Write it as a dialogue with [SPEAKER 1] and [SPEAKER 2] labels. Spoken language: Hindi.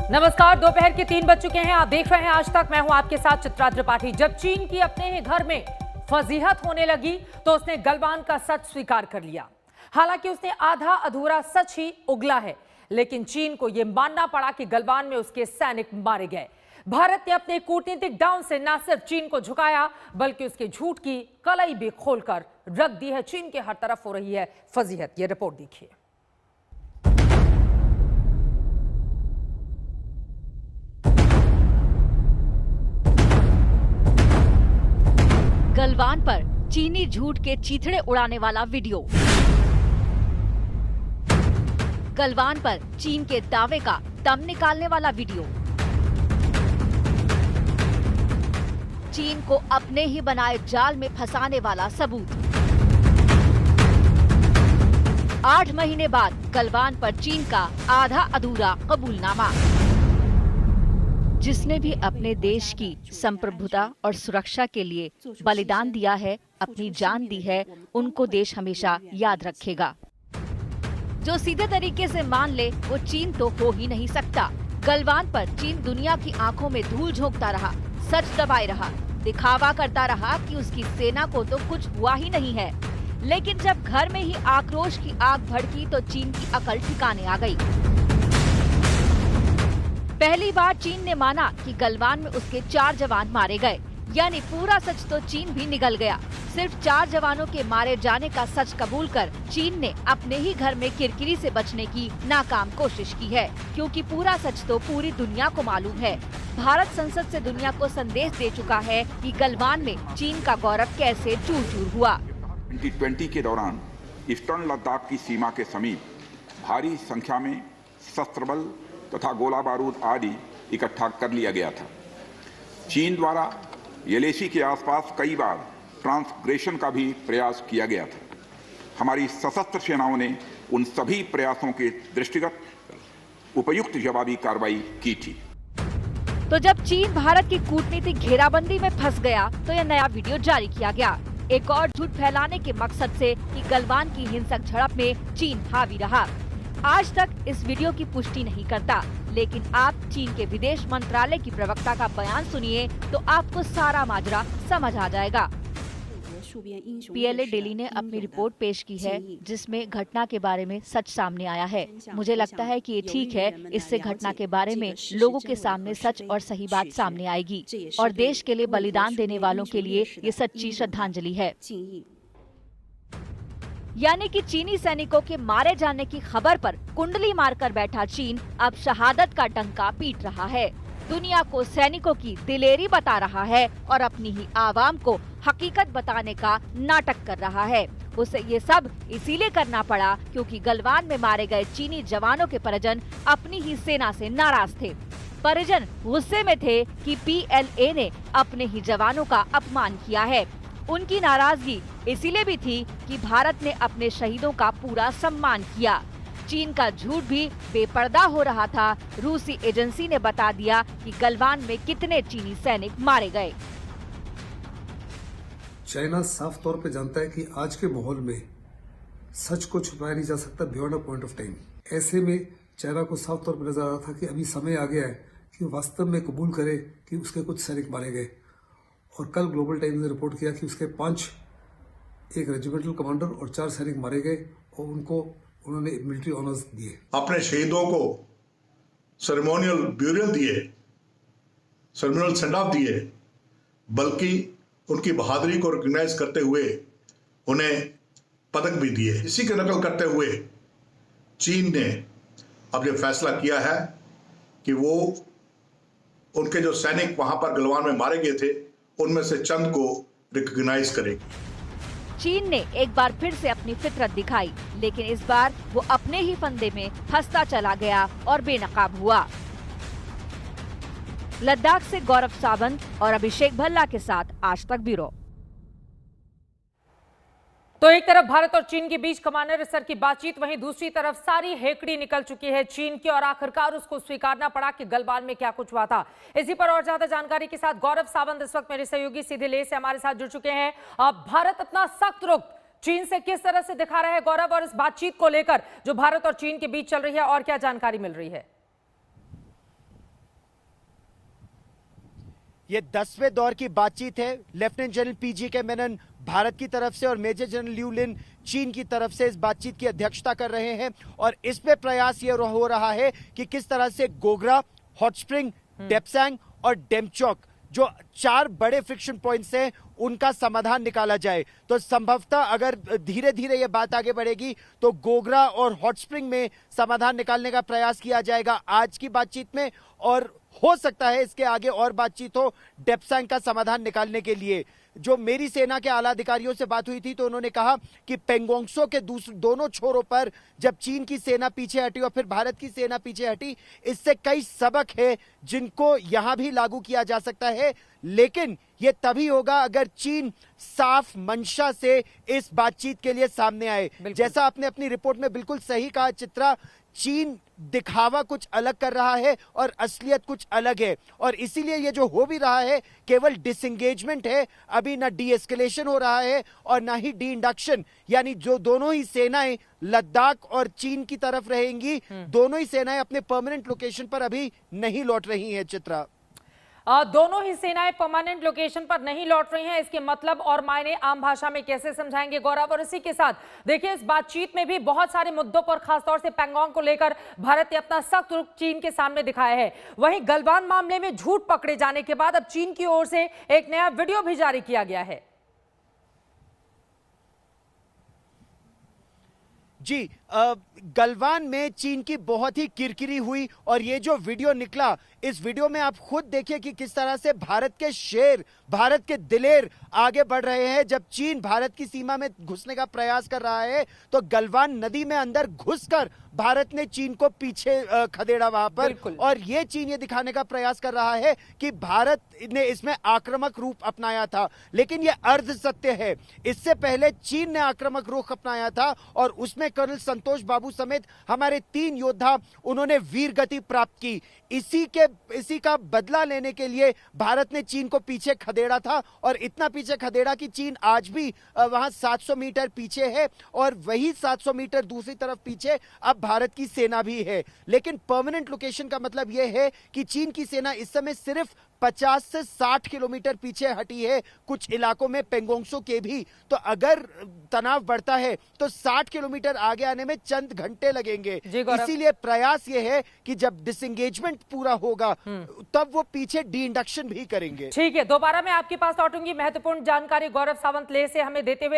[SPEAKER 1] नमस्कार, दोपहर के 3 बज चुके हैं। आप देख रहे हैं आज तक। मैं हूं आपके साथ चित्रा त्रिपाठी। जब चीन की अपने ही घर में फजीहत होने लगी तो उसने गलवान का सच स्वीकार कर लिया। हालांकि उसने आधा अधूरा सच ही उगला है, लेकिन चीन को यह मानना पड़ा कि गलवान में उसके सैनिक मारे गए। भारत ने अपने कूटनीतिक डाउन से न सिर्फ चीन को झुकाया, बल्कि उसके झूठ की कलई भी खोलकर रख दी है। चीन के हर तरफ हो रही है फजीहत। यह रिपोर्ट देखिए।
[SPEAKER 2] गलवान पर चीनी झूठ के चीथड़े उड़ाने वाला वीडियो। गलवान पर चीन के दावे का दम निकालने वाला वीडियो। चीन को अपने ही बनाए जाल में फंसाने वाला सबूत। 8 महीने बाद गलवान पर चीन का आधा अधूरा कबूलनामा। जिसने भी अपने देश की संप्रभुता और सुरक्षा के लिए बलिदान दिया है, अपनी जान दी है, उनको देश हमेशा याद रखेगा। जो सीधे तरीके से मान ले वो चीन तो हो ही नहीं सकता। गलवान पर चीन दुनिया की आंखों में धूल झोंकता रहा, सच दबाए रहा, दिखावा करता रहा कि उसकी सेना को तो कुछ हुआ ही नहीं है। लेकिन जब घर में ही आक्रोश की आग भड़की तो चीन की अकल ठिकाने आ गई। पहली बार चीन ने माना कि गलवान में उसके 4 जवान मारे गए, यानी पूरा सच तो चीन भी निगल गया। सिर्फ 4 जवानों के मारे जाने का सच कबूल कर चीन ने अपने ही घर में किरकिरी से बचने की नाकाम कोशिश की है, क्योंकि पूरा सच तो पूरी दुनिया को मालूम है। भारत संसद से दुनिया को संदेश दे चुका है कि गलवान में चीन का गौरव कैसे चूर चूर हुआ।
[SPEAKER 3] 2020 के दौरान ईस्टर्न लद्दाख की सीमा के समीप भारी संख्या में शस्त्र बल तथा गोला बारूद आदि इकट्ठा कर लिया गया था। चीन द्वारा येलेसी के आसपास कई बार ट्रांसग्रेशन का भी प्रयास किया गया था। हमारी सशस्त्र सेनाओं ने उन सभी प्रयासों के दृष्टिगत उपयुक्त जवाबी कार्रवाई की थी।
[SPEAKER 2] तो जब चीन भारत की कूटनीतिक घेराबंदी में फंस गया तो यह नया वीडियो जारी किया गया, एक और झूठ फैलाने के मकसद से कि गलवान की हिंसक झड़प में चीन हावी रहा। आज तक इस वीडियो की पुष्टि नहीं करता, लेकिन आप चीन के विदेश मंत्रालय की प्रवक्ता का बयान सुनिए तो आपको सारा माजरा समझ आ जाएगा। पीएलए डेली ने अपनी रिपोर्ट पेश की है, जिसमें घटना के बारे में सच सामने आया है। मुझे लगता है कि ये ठीक है, इससे घटना के बारे में लोगों के सामने सच और सही बात सामने आएगी और देश के लिए बलिदान देने वालों के लिए ये सच्ची श्रद्धांजलि है। यानी कि चीनी सैनिकों के मारे जाने की खबर पर कुंडली मारकर बैठा चीन अब शहादत का डंका पीट रहा है, दुनिया को सैनिकों की दिलेरी बता रहा है और अपनी ही आवाम को हकीकत बताने का नाटक कर रहा है। उसे ये सब इसीलिए करना पड़ा क्योंकि गलवान में मारे गए चीनी जवानों के परिजन अपनी ही सेना से नाराज थे। परिजन गुस्से में थे कि पीएलए ने अपने ही जवानों का अपमान किया है। उनकी नाराजगी इसीलिए भी थी कि भारत ने अपने शहीदों का पूरा सम्मान किया। चीन का झूठ भी बेपर्दा हो रहा था। रूसी एजेंसी ने बता दिया कि गलवान में कितने चीनी सैनिक मारे गए।
[SPEAKER 4] चाइना साफ तौर पे जानता है कि आज के माहौल में सच को छुपाया नहीं जा सकता beyond a point of time. ऐसे में चाइना को साफ तौर पर नजर आ रहा था कि अभी समय आ गया है कि वास्तव में कबूल करे कि उसके कुछ सैनिक मारे गए। और कल ग्लोबल टाइम्स ने रिपोर्ट किया कि उसके 5 एक रेजिमेंटल कमांडर और 4 सैनिक मारे गए और उन्होंने मिलिट्री ऑनर्स दिए।
[SPEAKER 5] अपने शहीदों को सेरेमोनियल ब्यूरियल दिए, सेरेमोनियल सेंड ऑफ दिए, बल्कि उनकी बहादुरी को रिकॉग्नाइज करते हुए उन्हें पदक भी दिए। इसी की नकल करते हुए चीन ने अब यह फैसला किया है कि वो उनके जो सैनिक वहां पर गलवान में मारे गए थे उनमें से चंद को रिकॉग्नाइज करेगी।
[SPEAKER 2] चीन ने एक बार फिर से अपनी फितरत दिखाई, लेकिन इस बार वो अपने ही फंदे में फंसता चला गया और बेनकाब हुआ। लद्दाख से गौरव सावंत और अभिषेक भल्ला के साथ आज तक ब्यूरो।
[SPEAKER 1] तो एक तरफ भारत और चीन के बीच कमांडर स्तर की बातचीत, वहीं दूसरी तरफ सारी हेकड़ी निकल चुकी है चीन की और आखिरकार उसको स्वीकारना पड़ा कि गलवान में क्या कुछ हुआ था। इसी पर और ज्यादा जानकारी के साथ गौरव सावंत इस वक्त मेरे सहयोगी सीधे ले से हमारे साथ जुड़ चुके हैं। अब भारत अपना सख्त रुख चीन से किस तरह से दिखा रहा है गौरव, और इस बातचीत को लेकर जो भारत और चीन के बीच चल रही है और क्या जानकारी मिल रही है?
[SPEAKER 6] ये 10वें दौर की बातचीत है। लेफ्टिनेंट जनरल पीजी के मेनन भारत की तरफ से और मेजर जनरल लिऊ लिन चीन की तरफ से इस बातचीत की अध्यक्षता कर रहे हैं और इसमें प्रयास ये हो रहा है कि किस तरह से गोगरा, हॉट स्प्रिंग, डेप्सैंग और डेमचौक जो 4 बड़े फ्रिक्शन पॉइंट्स हैं उनका समाधान निकाला जाए। तो संभवतः अगर धीरे धीरे ये बात आगे बढ़ेगी तो गोगरा और हॉट स्प्रिंग में समाधान निकालने का प्रयास किया जाएगा आज की बातचीत में, और हो सकता है इसके आगे और बातचीत हो डेप्सैंग का समाधान निकालने के लिए। जो मेरी सेना के आला अधिकारियों से बात हुई थी तो उन्होंने कहा कि पेंगोंगसो के दोनों छोरों पर जब चीन की सेना पीछे हटी और फिर भारत की सेना पीछे हटी, इससे कई सबक है जिनको यहां भी लागू किया जा सकता है। लेकिन यह तभी होगा अगर चीन साफ मंशा से इस बातचीत के लिए सामने आए। जैसा आपने अपनी रिपोर्ट में बिल्कुल सही कहा चित्रा, चीन दिखावा कुछ अलग कर रहा है और असलियत कुछ अलग है, और इसीलिए ये जो हो भी रहा है केवल डिसएंगेजमेंट है। अभी ना डी एस्केलेशन हो रहा है और ना ही डी इंडक्शन, यानी जो दोनों ही सेनाएं लद्दाख और चीन की तरफ रहेंगी, दोनों ही सेनाएं अपने परमानेंट लोकेशन पर अभी नहीं लौट रही हैं चित्रा।
[SPEAKER 1] दोनों ही सेनाएं परमानेंट लोकेशन पर नहीं लौट रही हैं, इसके मतलब और मायने आम भाषा में कैसे समझाएंगे गौरव? और इसी के साथ देखिए, इस बातचीत में भी बहुत सारे मुद्दों पर, खासतौर से पैंगोंग को लेकर भारत ने अपना सख्त रुख चीन के सामने दिखाया है। वहीं गलवान मामले में झूठ पकड़े जाने के बाद अब चीन की ओर से एक नया वीडियो भी जारी किया गया है।
[SPEAKER 6] जी, गलवान में चीन की बहुत ही किरकिरी हुई और ये जो वीडियो निकला, इस वीडियो में आप खुद देखिए कि किस तरह से भारत के शेर, भारत के दिलेर आगे बढ़ रहे हैं। जब चीन भारत की सीमा में घुसने का प्रयास कर रहा है तो गलवान नदी में अंदर घुसकर भारत ने चीन को पीछे खदेड़ा वहां पर, और ये चीन ये दिखाने का प्रयास कर रहा है कि भारत ने इसमें आक्रामक रूप अपनाया था, लेकिन ये अर्ध सत्य है। इससे पहले चीन ने आक्रामक रुख अपनाया था और उसमें कर्नल संतोष बाबू समेत हमारे 3 योद्धा, उन्होंने वीर गति प्राप्त की। इसी का बदला लेने के लिए भारत ने चीन को पीछे खदेड़ा था, और इतना पीछे खदेड़ा कि चीन आज भी वहां 700 मीटर पीछे है, और वही 700 मीटर दूसरी तरफ पीछे अब भारत की सेना भी है। लेकिन परमानेंट लोकेशन का मतलब यह है कि चीन की सेना इस समय सिर्फ 50 से 60 किलोमीटर पीछे हटी है, कुछ इलाकों में पेंगोंगसो के भी। तो अगर तनाव बढ़ता है तो 60 किलोमीटर आगे आने में चंद घंटे लगेंगे। इसीलिए प्रयास ये है कि जब डिसएंगेजमेंट पूरा होगा तब वो पीछे डी इंडक्शन भी करेंगे।
[SPEAKER 1] ठीक है, दोबारा मैं आपके पास लौटूंगी। महत्वपूर्ण जानकारी गौरव सावंत लेह से हमें देते हुए।